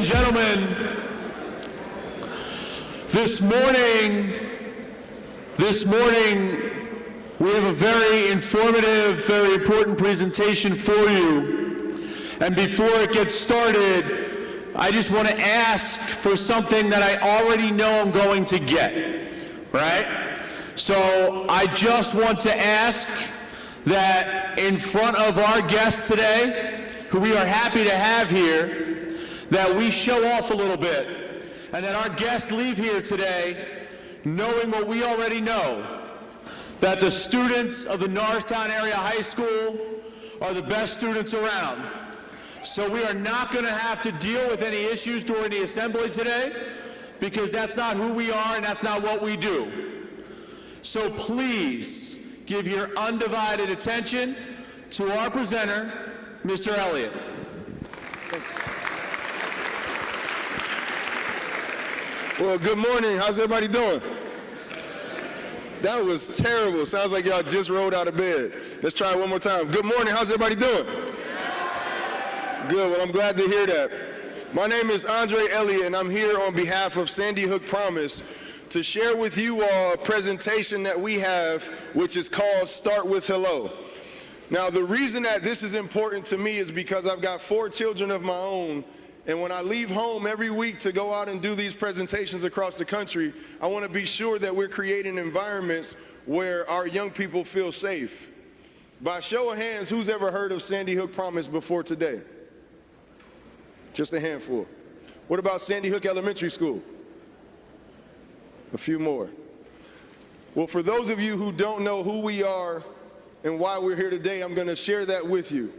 gentlemen, this morning, we have a very informative, very important presentation for you. And before it gets started, I just want to ask for something that I already know I'm going to get, right? So I just want to ask that in front of our guests today, who we are happy to have here, that we show off a little bit, and that our guests leave here today knowing what we already know, that the students of the Norristown Area High School are the best students around. So we are not going to have to deal with any issues during the assembly today, because that's not who we are and that's not what we do. So please give your undivided attention to our presenter, Mr. Elliott. Well, good morning. How's everybody doing? That was terrible. Sounds like y'all just rolled out of bed. Let's try it one more time. Good morning. How's everybody doing? Good. Well, I'm glad to hear that. My name is Elliott, and I'm here on behalf of Sandy Hook Promise to share with you all a presentation that we have, which is called Start with Hello. Now, the reason that this is important to me is because I've got 4 children of my own, and when I leave home every week to go out and do these presentations across the country, I want to be sure that we're creating environments where our young people feel safe. By show of hands, who's ever heard of Sandy Hook Promise before today? Just a handful. What about Sandy Hook Elementary School? A few more. Well, for those of you who don't know who we are and why we're here today, I'm going to share that with you.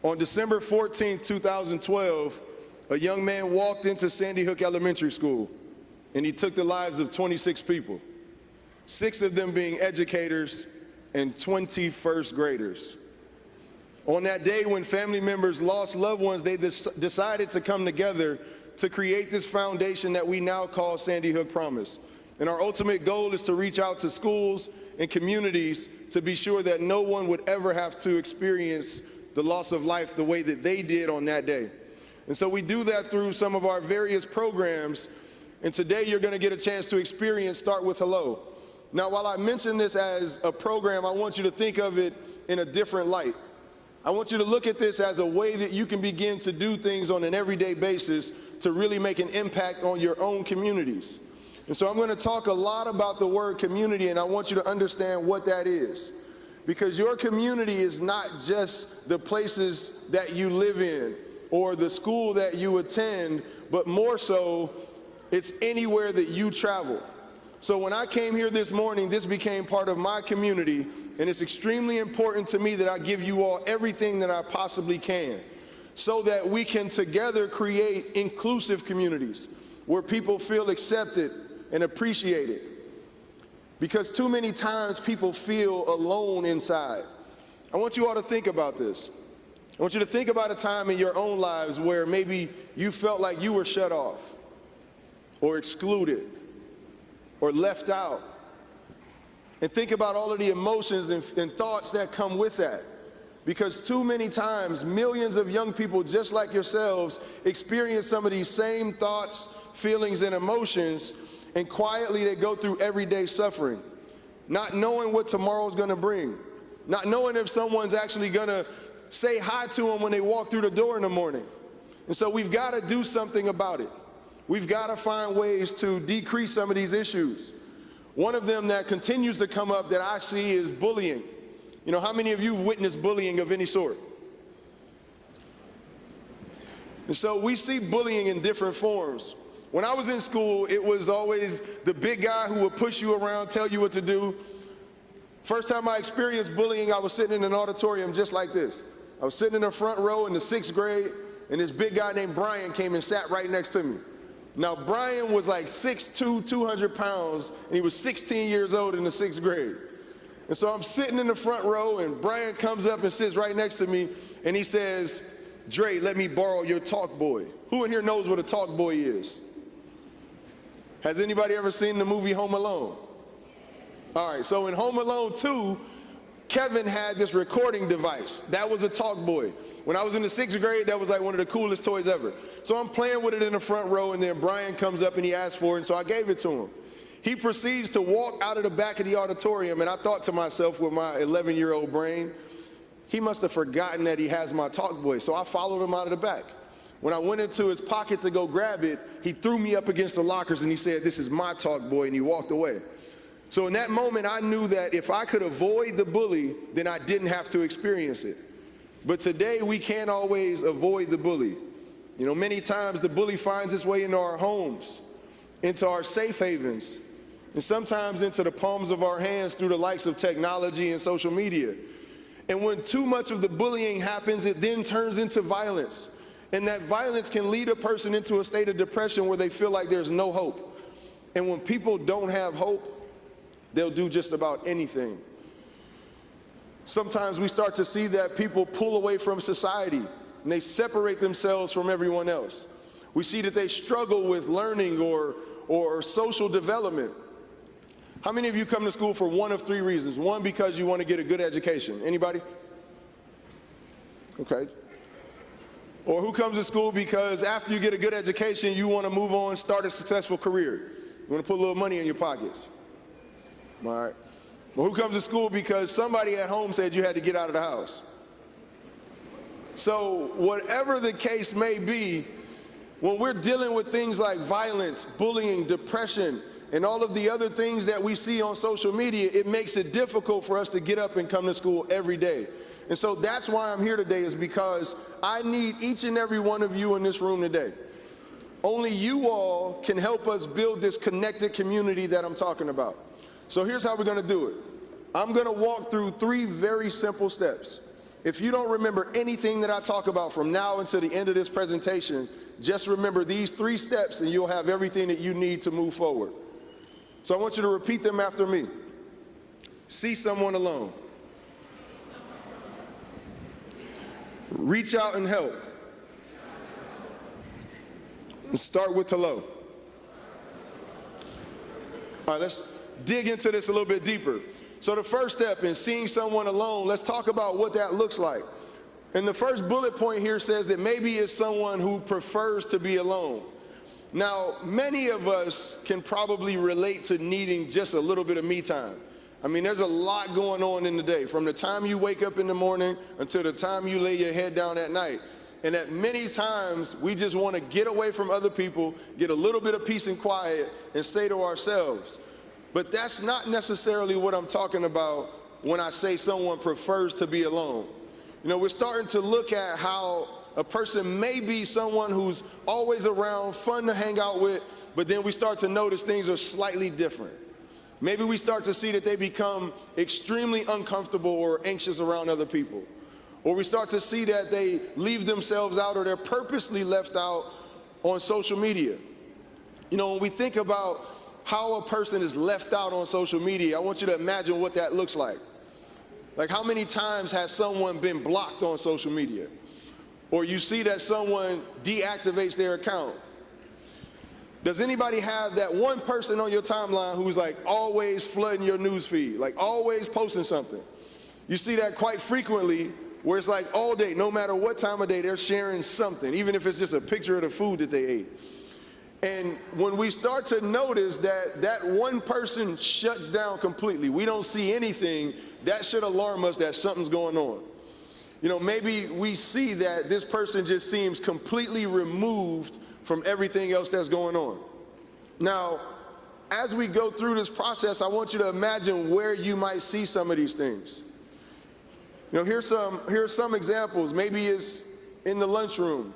On December 14th, 2012, a young man walked into Sandy Hook Elementary School, and he took the lives of 26 people, 6 of them being educators and 20 first graders. On that day when family members lost loved ones, they decided to come together to create this foundation that we now call Sandy Hook Promise. And our ultimate goal is to reach out to schools and communities to be sure that no one would ever have to experience the loss of life the way that they did on that day. And so we do that through some of our various programs, and today you're going to get a chance to experience Start with Hello. Now, while I mention this as a program, I want you to think of it in a different light. I want you to look at this as a way that you can begin to do things on an everyday basis to really make an impact on your own communities. And so I'm going to talk a lot about the word community, and I want you to understand what that is. Because your community is not just the places that you live in or the school that you attend, but more so, it's anywhere that you travel. So when I came here this morning, this became part of my community, and it's extremely important to me that I give you all everything that I possibly can so that we can together create inclusive communities where people feel accepted and appreciated. Because too many times people feel alone inside. I want you all to think about this. I want you to think about a time in your own lives where maybe you felt like you were shut off or excluded or left out. And think about all of the emotions and thoughts that come with that. Because too many times, millions of young people just like yourselves experience some of these same thoughts, feelings, and emotions, and quietly they go through everyday suffering, not knowing what tomorrow's gonna bring, not knowing if someone's actually gonna say hi to them when they walk through the door in the morning. And so we've gotta do something about it. We've gotta find ways to decrease some of these issues. One of them that continues to come up that I see is bullying. You know, how many of you have witnessed bullying of any sort? And so we see bullying in different forms. When I was in school, it was always the big guy who would push you around, tell you what to do. First time I experienced bullying, I was sitting in an auditorium just like this. I was sitting in the front row in the 6th grade, and this big guy named Brian came and sat right next to me. Now, Brian was like 6'2", 200 pounds, and he was 16 years old in the 6th grade. And so I'm sitting in the front row, and Brian comes up and sits right next to me, and he says, "Dre, let me borrow your talk boy." Who in here knows what a talk boy is? Has anybody ever seen the movie Home Alone? All right, so in Home Alone 2, Kevin had this recording device. That was a talk boy. When I was in the 6th grade, that was like one of the coolest toys ever. So I'm playing with it in the front row, and then Brian comes up and he asks for it, and so I gave it to him. He proceeds to walk out of the back of the auditorium, and I thought to myself with my 11-year-old brain, he must have forgotten that he has my talk boy. So I followed him out of the back. When I went into his pocket to go grab it, he threw me up against the lockers and he said, "This is my talk boy," and he walked away. So in that moment, I knew that if I could avoid the bully, then I didn't have to experience it. But today, we can't always avoid the bully. You know, many times the bully finds its way into our homes, into our safe havens, and sometimes into the palms of our hands through the likes of technology and social media. And when too much of the bullying happens, it then turns into violence. And that violence can lead a person into a state of depression where they feel like there's no hope. And when people don't have hope, they'll do just about anything. Sometimes we start to see that people pull away from society and they separate themselves from everyone else. We see that they struggle with learning or social development. How many of you come to school for one of 3 reasons? 1, because you want to get a good education. Anybody? Okay. Or who comes to school because after you get a good education, you want to move on, start a successful career. You want to put a little money in your pockets. All right. Well, who comes to school because somebody at home said you had to get out of the house? So whatever the case may be, when we're dealing with things like violence, bullying, depression, and all of the other things that we see on social media, it makes it difficult for us to get up and come to school every day. And so that's why I'm here today, is because I need each and every one of you in this room today. Only you all can help us build this connected community that I'm talking about. So here's how we're going to do it. I'm going to walk through 3 very simple steps. If you don't remember anything that I talk about from now until the end of this presentation, just remember these 3 steps and you'll have everything that you need to move forward. So I want you to repeat them after me. See someone alone. Reach out and help. And start with hello. All right, let's dig into this a little bit deeper. So the first step in seeing someone alone, let's talk about what that looks like. And the first bullet point here says that maybe it's someone who prefers to be alone. Now, many of us can probably relate to needing just a little bit of me time. I mean, there's a lot going on in the day, from the time you wake up in the morning until the time you lay your head down at night. And at many times, we just want to get away from other people, get a little bit of peace and quiet, and stay to ourselves. But that's not necessarily what I'm talking about when I say someone prefers to be alone. You know, we're starting to look at how a person may be someone who's always around, fun to hang out with, but then we start to notice things are slightly different. Maybe we start to see that they become extremely uncomfortable or anxious around other people. Or we start to see that they leave themselves out, or they're purposely left out on social media. You know, when we think about how a person is left out on social media, I want you to imagine what that looks like. Like, how many times has someone been blocked on social media? Or you see that someone deactivates their account. Does anybody have that one person on your timeline who's like always flooding your news feed, like always posting something? You see that quite frequently, where it's like all day, no matter what time of day, they're sharing something, even if it's just a picture of the food that they ate. And when we start to notice that that one person shuts down completely, we don't see anything, that should alarm us that something's going on. You know, maybe we see that this person just seems completely removed from everything else that's going on. Now, as we go through this process, I want you to imagine where you might see some of these things. You know, here's some examples. Maybe it's in the lunchroom,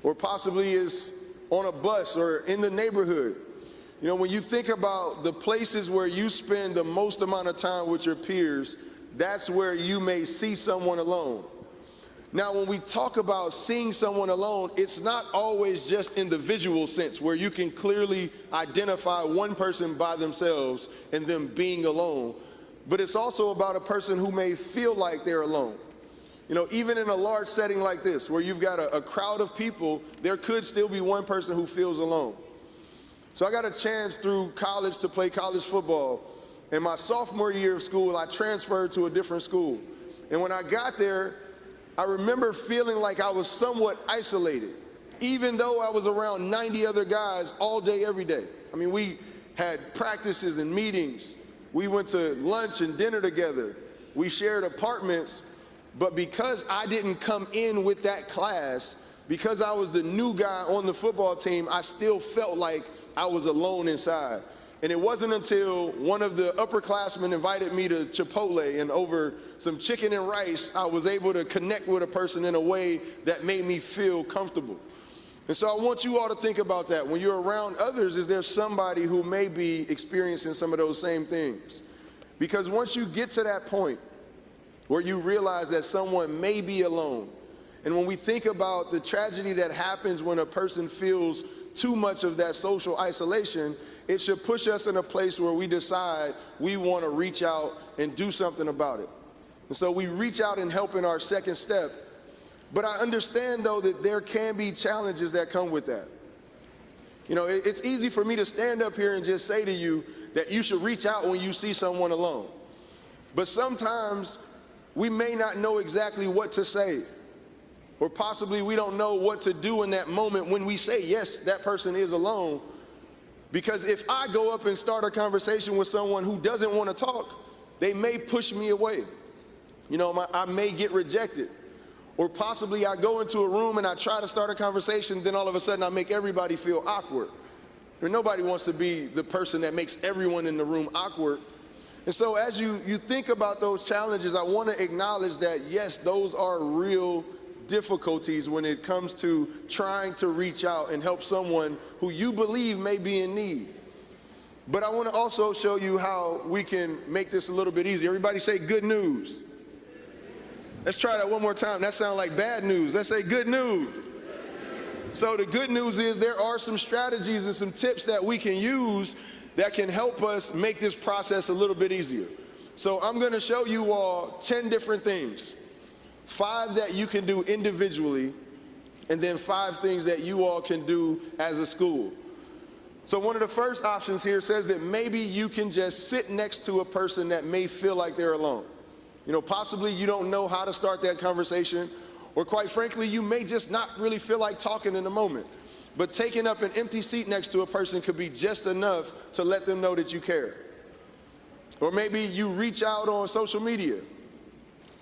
or possibly is on a bus or in the neighborhood. You know, when you think about the places where you spend the most amount of time with your peers, that's where you may see someone alone. Now, when we talk about seeing someone alone, it's not always just in the visual sense, where you can clearly identify one person by themselves and them being alone, but it's also about a person who may feel like they're alone. You know, even in a large setting like this, where you've got a crowd of people, there could still be one person who feels alone. So I got a chance through college to play college football. In my sophomore year of school, I transferred to a different school. And when I got there, I remember feeling like I was somewhat isolated, even though I was around 90 other guys all day, every day. I mean, we had practices and meetings. We went to lunch and dinner together. We shared apartments. But because I didn't come in with that class, because I was the new guy on the football team, I still felt like I was alone inside. And it wasn't until one of the upperclassmen invited me to Chipotle, and over some chicken and rice, I was able to connect with a person in a way that made me feel comfortable. And so I want you all to think about that. When you're around others, is there somebody who may be experiencing some of those same things? Because once you get to that point where you realize that someone may be alone, and when we think about the tragedy that happens when a person feels too much of that social isolation, it should push us in a place where we decide we want to reach out and do something about it. And so we reach out and help in our second step. But I understand, though, that there can be challenges that come with that. You know, it's easy for me to stand up here and just say to you that you should reach out when you see someone alone. But sometimes we may not know exactly what to say, or possibly we don't know what to do in that moment when we say, yes, that person is alone. Because if I go up and start a conversation with someone who doesn't want to talk, they may push me away. You know, I may get rejected. Or possibly I go into a room and I try to start a conversation, then all of a sudden I make everybody feel awkward. And nobody wants to be the person that makes everyone in the room awkward. And so as you think about those challenges, I want to acknowledge that, yes, those are real difficulties when it comes to trying to reach out and help someone who you believe may be in need. But I want to also show you how we can make this a little bit easier. Everybody say good news. Let's try that one more time. That sounds like bad news. Let's say good news. So the good news is there are some strategies and some tips that we can use that can help us make this process a little bit easier. So I'm going to show you all 10 different things. 5 that you can do individually, and then 5 things that you all can do as a school. So one of the first options here says that maybe you can just sit next to a person that may feel like they're alone. You know, possibly you don't know how to start that conversation, or quite frankly, you may just not really feel like talking in the moment. But taking up an empty seat next to a person could be just enough to let them know that you care. Or maybe you reach out on social media.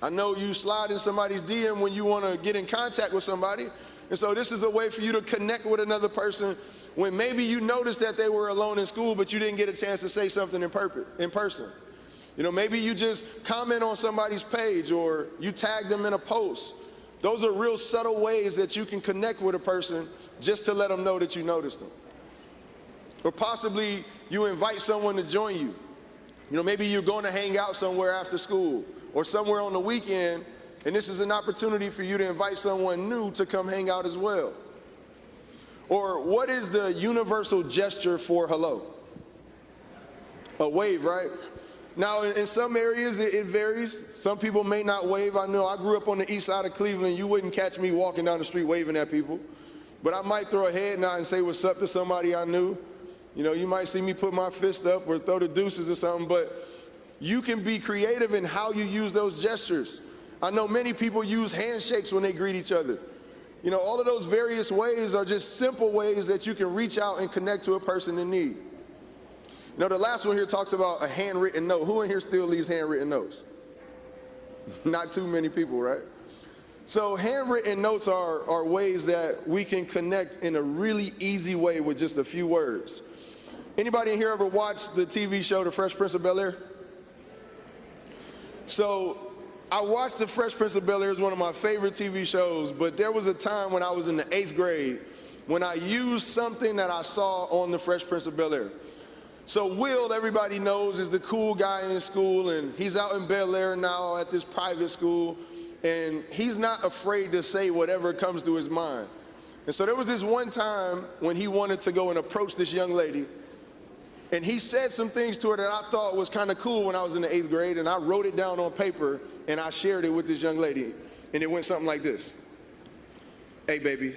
I know you slide in somebody's DM when you want to get in contact with somebody. And so this is a way for you to connect with another person when maybe you noticed that they were alone in school, but you didn't get a chance to say something in person. You know, maybe you just comment on somebody's page, or you tag them in a post. Those are real subtle ways that you can connect with a person just to let them know that you noticed them. Or possibly you invite someone to join you. You know, maybe you're going to hang out somewhere after school or somewhere on the weekend, and this is an opportunity for you to invite someone new to come hang out as well. Or what is the universal gesture for hello? A wave, right? Now, in some areas, it varies. Some people may not wave. I know I grew up on the east side of Cleveland. You wouldn't catch me walking down the street waving at people. But I might throw a head nod and say what's up to somebody I knew. You know, you might see me put my fist up or throw the deuces or something, but you can be creative in how you use those gestures. I know many people use handshakes when they greet each other. You know, all of those various ways are just simple ways that you can reach out and connect to a person in need. You know, the last one here talks about a handwritten note. Who in here still leaves handwritten notes? Not too many people, right? So handwritten notes are ways that we can connect in a really easy way with just a few words. Anybody in here ever watched the TV show The Fresh Prince of Bel-Air? So I watched The Fresh Prince of Bel-Air. It's one of my favorite TV shows, but there was a time when I was in the 8th grade when I used something that I saw on The Fresh Prince of Bel-Air. So Will, everybody knows, is the cool guy in school, and he's out in Bel-Air now at this private school, and he's not afraid to say whatever comes to his mind. And so there was this one time when he wanted to go and approach this young lady, and he said some things to her that I thought was kind of cool when I was in the 8th grade, and I wrote it down on paper, and I shared it with this young lady, and it went something like this. Hey, baby,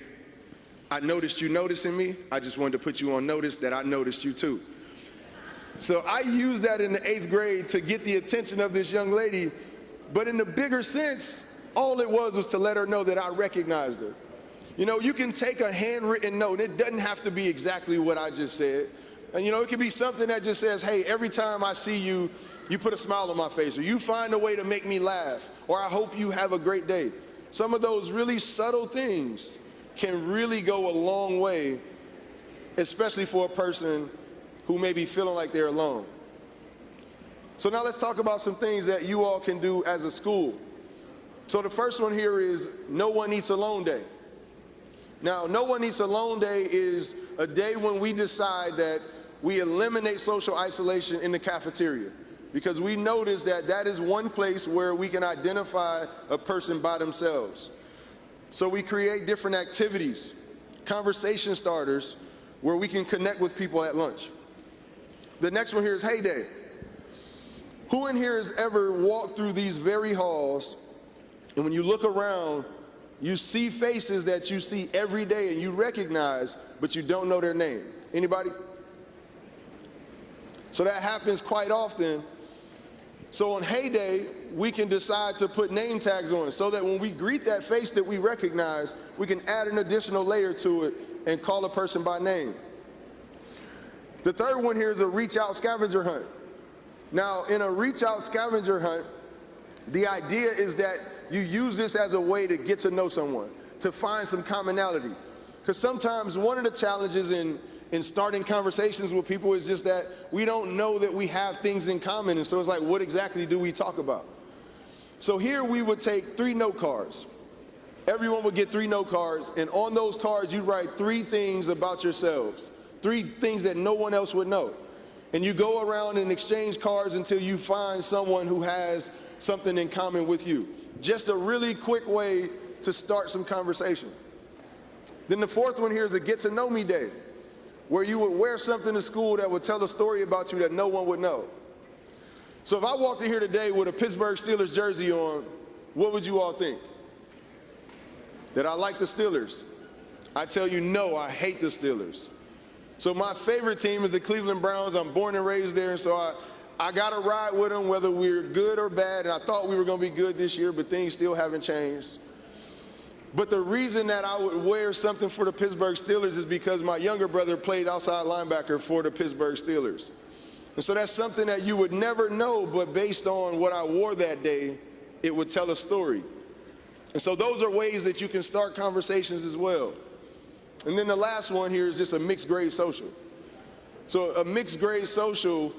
I noticed you noticing me. I just wanted to put you on notice that I noticed you too. So I used that in the 8th grade to get the attention of this young lady, but in the bigger sense, all it was to let her know that I recognized her. You know, you can take a handwritten note, it doesn't have to be exactly what I just said. And you know, it could be something that just says, hey, every time I see you, you put a smile on my face, or you find a way to make me laugh, or I hope you have a great day. Some of those really subtle things can really go a long way, especially for a person who may be feeling like they're alone. So now let's talk about some things that you all can do as a school. So the first one here is No One Eats Alone Day. Now, No One Eats Alone Day is a day when we decide that we eliminate social isolation in the cafeteria, because we notice that that is one place where we can identify a person by themselves. So we create different activities, conversation starters, where we can connect with people at lunch. The next one here is Hey Day. Who in here has ever walked through these very halls, and when you look around, you see faces that you see every day and you recognize, but you don't know their name? Anybody? So that happens quite often. So on Hey Day, we can decide to put name tags on it so that when we greet that face that we recognize, we can add an additional layer to it and call a person by name. The third one here is a reach out scavenger hunt. Now, in a reach out scavenger hunt, the idea is that you use this as a way to get to know someone, to find some commonality. Because sometimes one of the challenges in starting conversations with people is just that we don't know that we have things in common, and so it's like, what exactly do we talk about? So here we would take 3 note cards. Everyone would get 3 note cards, and on those cards you write 3 things about yourselves, 3 things that no one else would know. And you go around and exchange cards until you find someone who has something in common with you. Just a really quick way to start some conversation. Then the fourth one here is a get to know me day, where you would wear something to school that would tell a story about you that no one would know. So if I walked in here today with a Pittsburgh Steelers jersey on, what would you all think? That I like the Steelers? I tell you, no, I hate the Steelers. So my favorite team is the Cleveland Browns. I'm born and raised there, and so I got to ride with them whether we're good or bad, and I thought we were going to be good this year, but things still haven't changed. But the reason that I would wear something for the Pittsburgh Steelers is because my younger brother played outside linebacker for the Pittsburgh Steelers. And so that's something that you would never know, but based on what I wore that day, it would tell a story. And so those are ways that you can start conversations as well. And then the last one here is just a mixed grade social. So a mixed grade social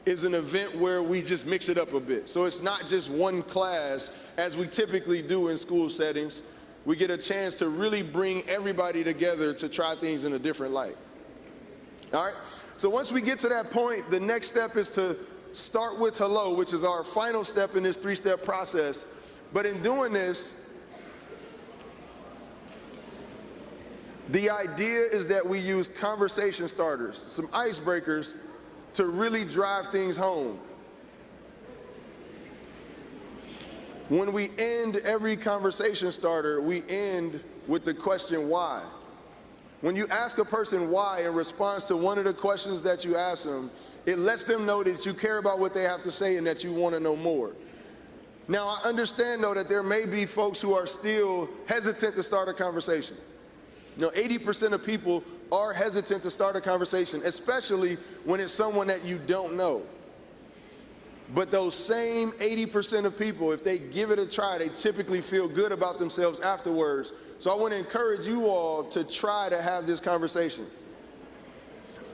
is an event where we just mix it up a bit. So it's not just one class as we typically do in school settings. We get a chance to really bring everybody together to try things in a different light. All right? So once we get to that point, the next step is to start with hello, which is our final step in this 3-step process. But in doing this, the idea is that we use conversation starters, some icebreakers, to really drive things home. When we end every conversation starter, we end with the question why. When you ask a person why in response to one of the questions that you ask them, it lets them know that you care about what they have to say and that you want to know more. Now, I understand, though, that there may be folks who are still hesitant to start a conversation. You know, 80% of people are hesitant to start a conversation, especially when it's someone that you don't know. But those same 80% of people, if they give it a try, they typically feel good about themselves afterwards. So I want to encourage you all to try to have this conversation.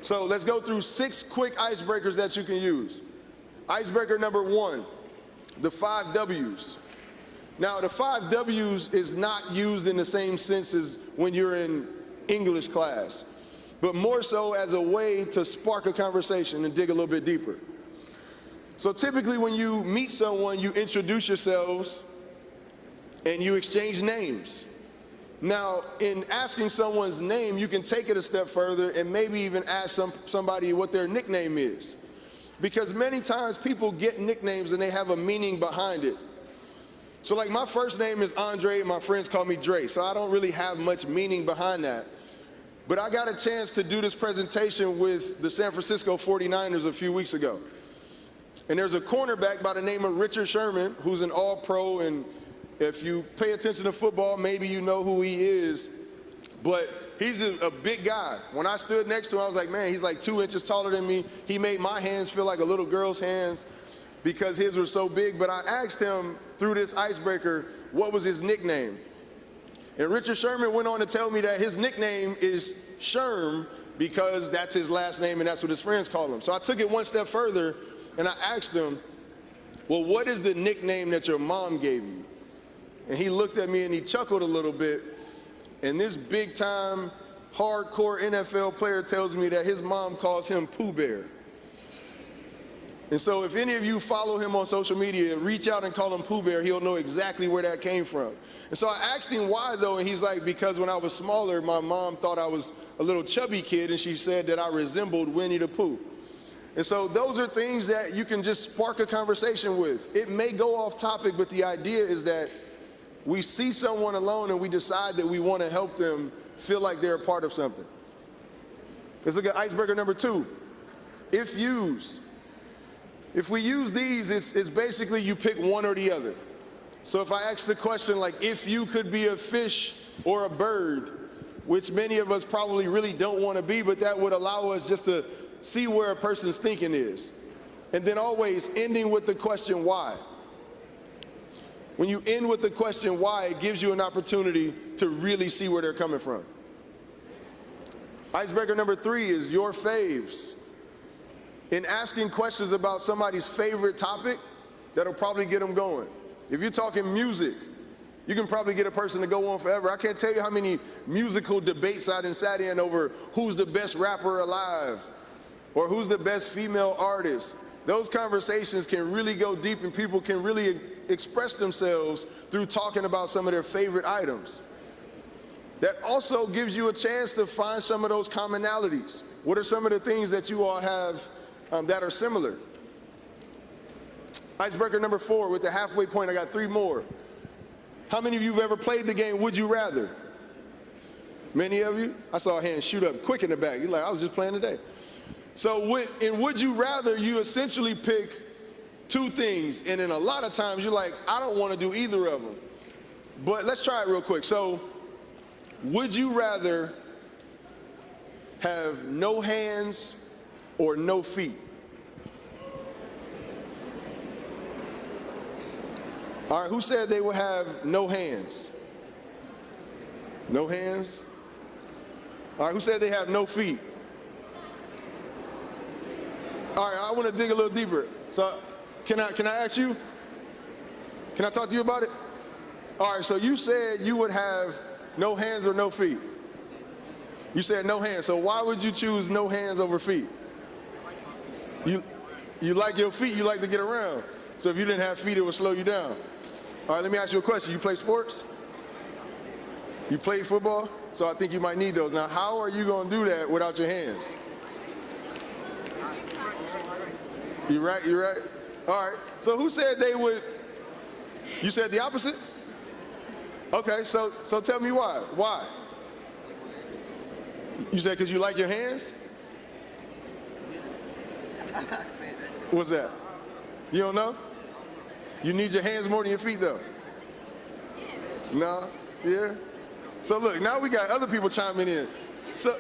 So let's go through 6 quick icebreakers that you can use. Icebreaker number 1, the 5 W's. Now, the 5 W's is not used in the same sense as when you're in English class, but more so as a way to spark a conversation and dig a little bit deeper. So typically when you meet someone, you introduce yourselves and you exchange names. Now, in asking someone's name, you can take it a step further and maybe even ask somebody what their nickname is. Because many times people get nicknames and they have a meaning behind it. So like my first name is Andre, my friends call me Dre, so I don't really have much meaning behind that. But I got a chance to do this presentation with the San Francisco 49ers a few weeks ago. And there's a cornerback by the name of Richard Sherman, who's an all-pro, and if you pay attention to football, maybe you know who he is. But he's a big guy. When I stood next to him, I was like, man, he's like 2 inches taller than me. He made my hands feel like a little girl's hands because his were so big. But I asked him through this icebreaker, what was his nickname? And Richard Sherman went on to tell me that his nickname is Sherm because that's his last name and that's what his friends call him. So I took it one step further and I asked him, well, what is the nickname that your mom gave you? And he looked at me and he chuckled a little bit. And this big-time, hardcore NFL player tells me that his mom calls him Pooh Bear. And so if any of you follow him on social media, reach out and call him Pooh Bear, he'll know exactly where that came from. And so I asked him why, though, and he's like, because when I was smaller, my mom thought I was a little chubby kid, and she said that I resembled Winnie the Pooh. And so those are things that you can just spark a conversation with. It may go off topic, but the idea is that we see someone alone and we decide that we want to help them feel like they're a part of something. Let's look at icebreaker number 2. If use. If we use these, it's basically you pick one or the other. So if I ask the question like, if you could be a fish or a bird, which many of us probably really don't want to be, but that would allow us just to see where a person's thinking is. And then always ending with the question why. When you end with the question why, it gives you an opportunity to really see where they're coming from. Icebreaker number 3 is your faves. In asking questions about somebody's favorite topic, that'll probably get them going. If you're talking music, you can probably get a person to go on forever. I can't tell you how many musical debates I done sat in over who's the best rapper alive or who's the best female artist. Those conversations can really go deep and people can really express themselves through talking about some of their favorite items. That also gives you a chance to find some of those commonalities. What are some of the things that you all have that are similar? Icebreaker number 4 with the halfway point, I got 3 more. How many of you have ever played the game Would You Rather? Many of you? I saw a hand shoot up quick in the back. You're like, I was just playing today. So in Would You Rather, you essentially pick 2 things. And then a lot of times you're like, I don't want to do either of them. But let's try it real quick. So would you rather have no hands or no feet? All right, who said they would have no hands? No hands? All right, who said they have no feet? All right, I want to dig a little deeper. So can I ask you? Can I talk to you about it? All right, so you said you would have no hands or no feet. You said no hands. So why would you choose no hands over feet? You like your feet, you like to get around. So if you didn't have feet, it would slow you down. All right, let me ask you a question. You play sports? You play football? So I think you might need those. Now, how are you going to do that without your hands? You right, you right? All right, so who said they would? You said the opposite? Okay, so tell me why. Why? You said because you like your hands? What's that? You don't know? You need your hands more than your feet, though? No? Yeah? So look, now we got other people chiming in. So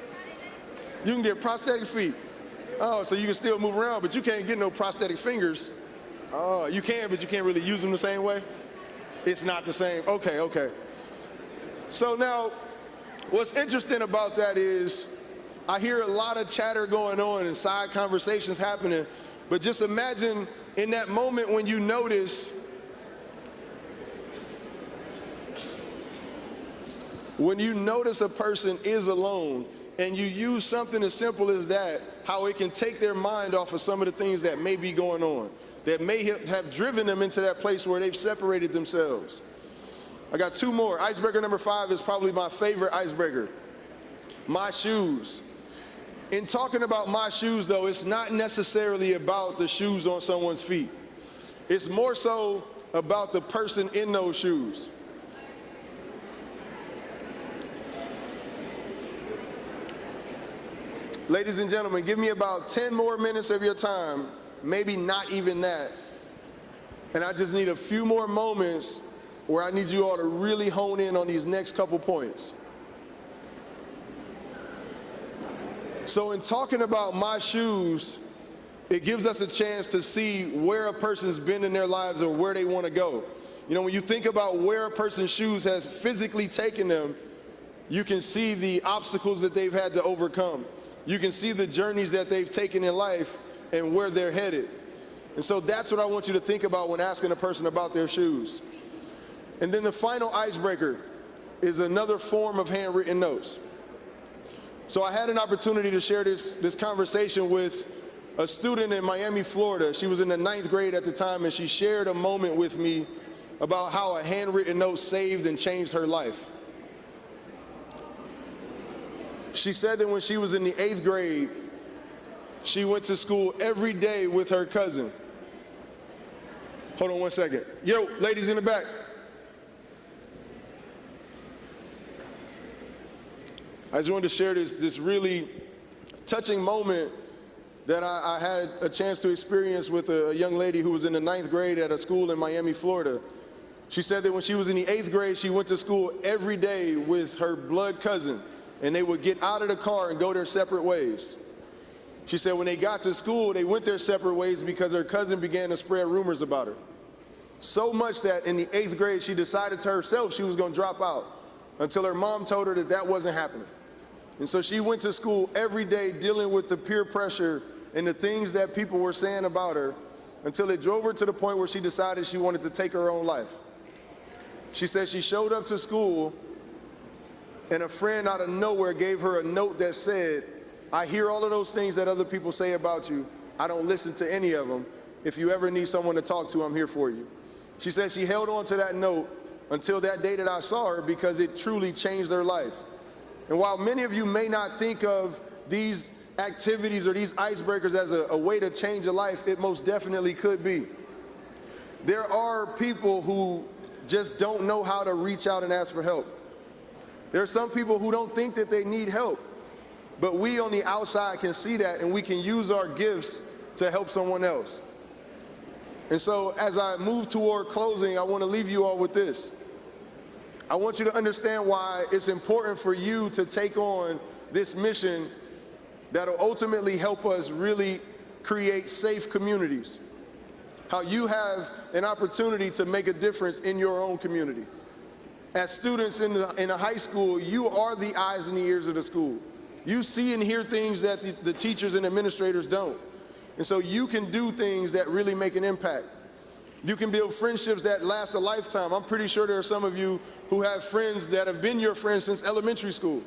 you can get prosthetic feet. Oh, so you can still move around, but you can't get no prosthetic fingers. Oh, you can, but you can't really use them the same way? It's not the same. Okay, okay. So now, what's interesting about that is I hear a lot of chatter going on and side conversations happening, but just imagine in that moment when you notice a person is alone and you use something as simple as that, how it can take their mind off of some of the things that may be going on, that may have driven them into that place where they've separated themselves. I got 2 more. Icebreaker number 5 is probably my favorite icebreaker. My shoes. In talking about my shoes, though, it's not necessarily about the shoes on someone's feet. It's more so about the person in those shoes. Ladies and gentlemen, give me about 10 more minutes of your time, maybe not even that. And I just need a few more moments where I need you all to really hone in on these next couple points. So in talking about my shoes, it gives us a chance to see where a person's been in their lives or where they want to go. You know, when you think about where a person's shoes has physically taken them, you can see the obstacles that they've had to overcome. You can see the journeys that they've taken in life and where they're headed. And so that's what I want you to think about when asking a person about their shoes. And then the final icebreaker is another form of handwritten notes. So I had an opportunity to share this conversation with a student in Miami, Florida. She was in the 9th grade at the time, and she shared a moment with me about how a handwritten note saved and changed her life. She said that when she was in the 8th grade, she went to school every day with her cousin. Hold on one second. Yo, ladies in the back. I just wanted to share this really touching moment that I had a chance to experience with a young lady who was in the 9th grade at a school in Miami, Florida. She said that when she was in the 8th grade, she went to school every day with her blood cousin, and they would get out of the car and go their separate ways. She said when they got to school, they went their separate ways because her cousin began to spread rumors about her. So much that in the 8th grade, she decided to herself she was going to drop out until her mom told her that that wasn't happening. And so she went to school every day dealing with the peer pressure and the things that people were saying about her until it drove her to the point where she decided she wanted to take her own life. She said she showed up to school and a friend out of nowhere gave her a note that said, "I hear all of those things that other people say about you. I don't listen to any of them. If you ever need someone to talk to, I'm here for you." She said she held on to that note until that day that I saw her because it truly changed her life. And while many of you may not think of these activities or these icebreakers as a way to change a life, it most definitely could be. There are people who just don't know how to reach out and ask for help. There are some people who don't think that they need help, but we on the outside can see that and we can use our gifts to help someone else. And so as I move toward closing, I want to leave you all with this. I want you to understand why it's important for you to take on this mission that'll ultimately help us really create safe communities. How you have an opportunity to make a difference in your own community. As students in a high school, you are the eyes and the ears of the school. You see and hear things that the teachers and administrators don't. And so you can do things that really make an impact. You can build friendships that last a lifetime. I'm pretty sure there are some of you who have friends that have been your friends since elementary school.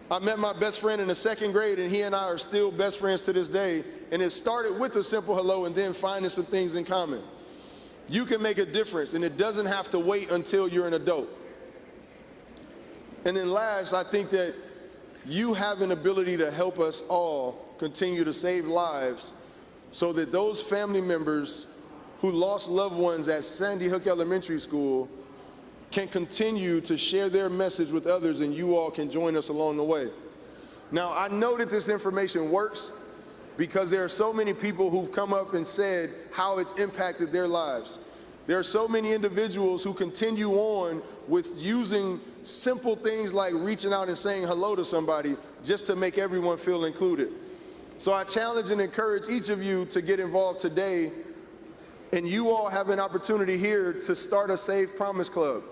I met my best friend in the 2nd grade, and he and I are still best friends to this day. And it started with a simple hello and then finding some things in common. You can make a difference, and it doesn't have to wait until you're an adult. And then last, I think that you have an ability to help us all continue to save lives so that those family members who lost loved ones at Sandy Hook Elementary School can continue to share their message with others, and you all can join us along the way. Now, I know that this information works because there are so many people who've come up and said how it's impacted their lives. There are so many individuals who continue on with using simple things like reaching out and saying hello to somebody just to make everyone feel included. So I challenge and encourage each of you to get involved today, and you all have an opportunity here to start a Safe Promise Club.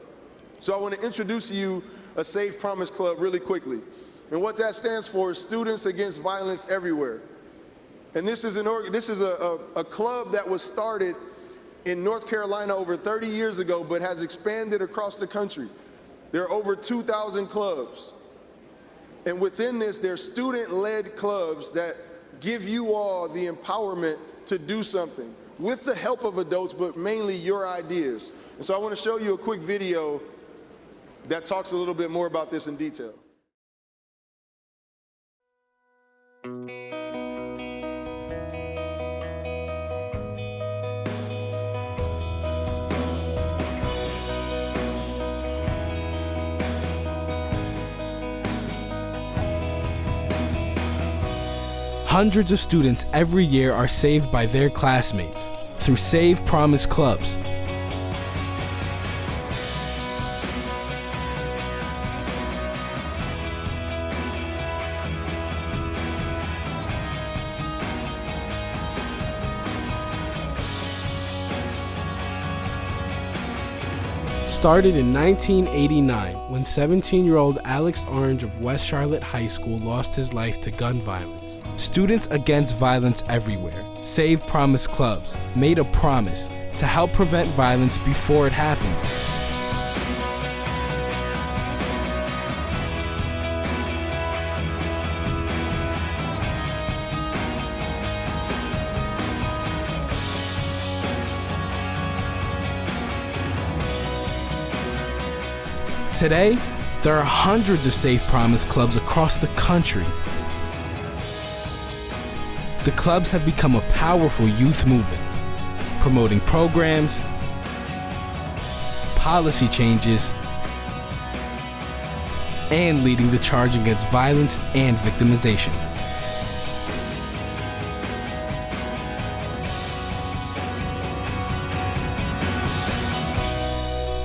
So I want to introduce to you a Safe Promise Club really quickly. And what that stands for is Students Against Violence Everywhere. And this is a club that was started in North Carolina over 30 years ago, but has expanded across the country. There are over 2,000 clubs. And within this, there are student-led clubs that give you all the empowerment to do something with the help of adults, but mainly your ideas. And so I want to show you a quick video that talks a little bit more about this in detail. Hundreds of students every year are saved by their classmates through Save Promise clubs. Started in 1989 when 17-year-old Alex Orange of West Charlotte High School lost his life to gun violence. Students Against Violence Everywhere, Save Promise clubs, made a promise to help prevent violence before it happens. Today, there are hundreds of Save Promise clubs across the country. The clubs have become a powerful youth movement, promoting programs, policy changes, and leading the charge against violence and victimization.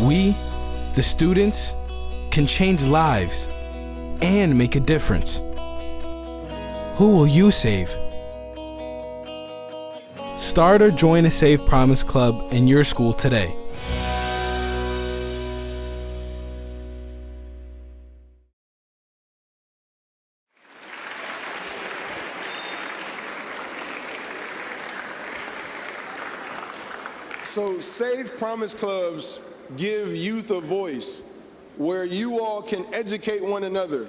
We, the students, can change lives and make a difference. Who will you save? Start or join a Save Promise club in your school today. So Save Promise clubs give youth a voice where you all can educate one another,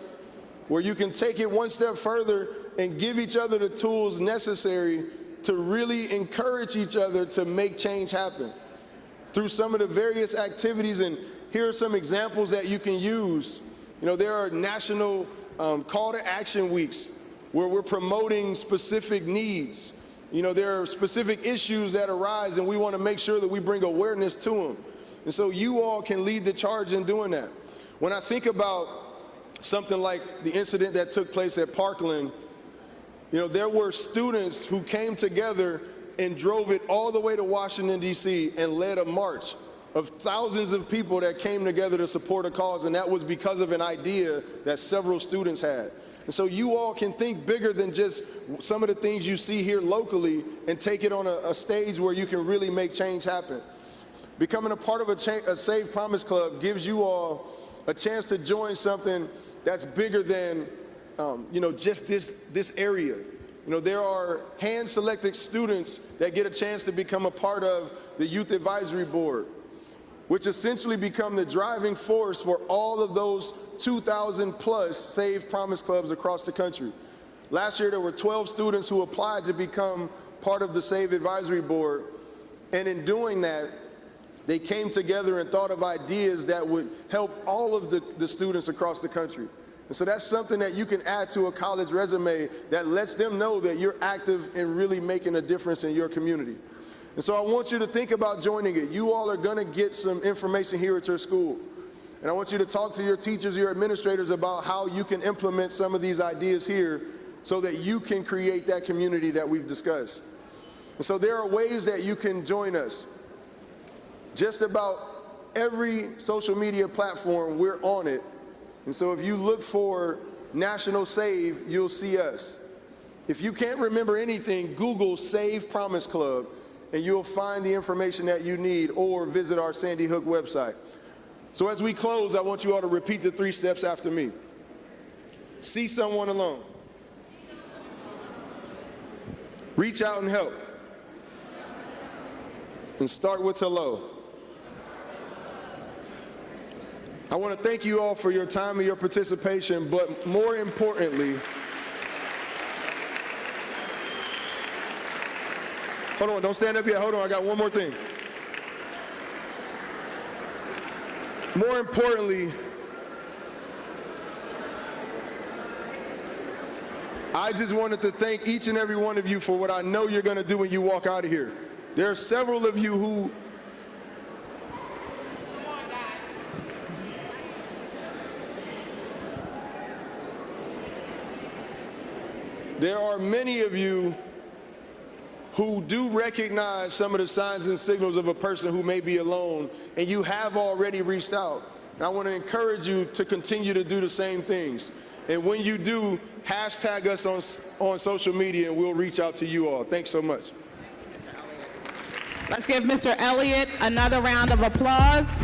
where you can take it one step further and give each other the tools necessary to really encourage each other to make change happen through some of the various activities. And here are some examples that you can use. You know, there are national call to action weeks where we're promoting specific needs. You know, there are specific issues that arise and we want to make sure that we bring awareness to them. And so you all can lead the charge in doing that. When I think about something like the incident that took place at Parkland, you know, there were students who came together and drove it all the way to Washington, D.C. and led a march of thousands of people that came together to support a cause, and that was because of an idea that several students had. And so you all can think bigger than just some of the things you see here locally and take it on a stage where you can really make change happen. Becoming a part of a Save Promise Club gives you all a chance to join something that's bigger than, you know, just this area. You know, there are hand-selected students that get a chance to become a part of the Youth Advisory Board, which essentially become the driving force for all of those 2,000 plus Save Promise clubs across the country. Last year, there were 12 students who applied to become part of the Save Advisory Board, and in doing that, they came together and thought of ideas that would help all of the students across the country. And so that's something that you can add to a college resume that lets them know that you're active in really making a difference in your community. And so I want you to think about joining it. You all are going to get some information here at your school. And I want you to talk to your teachers, your administrators about how you can implement some of these ideas here so that you can create that community that we've discussed. And so there are ways that you can join us. Just about every social media platform, we're on it. And so if you look for National Save, you'll see us. If you can't remember anything, Google Save Promise Club, and you'll find the information that you need, or visit our Sandy Hook website. So as we close, I want you all to repeat the 3 steps after me. See someone alone. Reach out and help. And start with hello. I want to thank you all for your time and your participation, but more importantly, hold on, don't stand up yet, hold on, I got one more thing. More importantly, I just wanted to thank each and every one of you for what I know you're going to do when you walk out of here. There are several of you who there are many of you who do recognize some of the signs and signals of a person who may be alone, and you have already reached out. And I want to encourage you to continue to do the same things. And when you do, hashtag us on social media, and we'll reach out to you all. Thanks so much. Let's give Mr. Elliott another round of applause.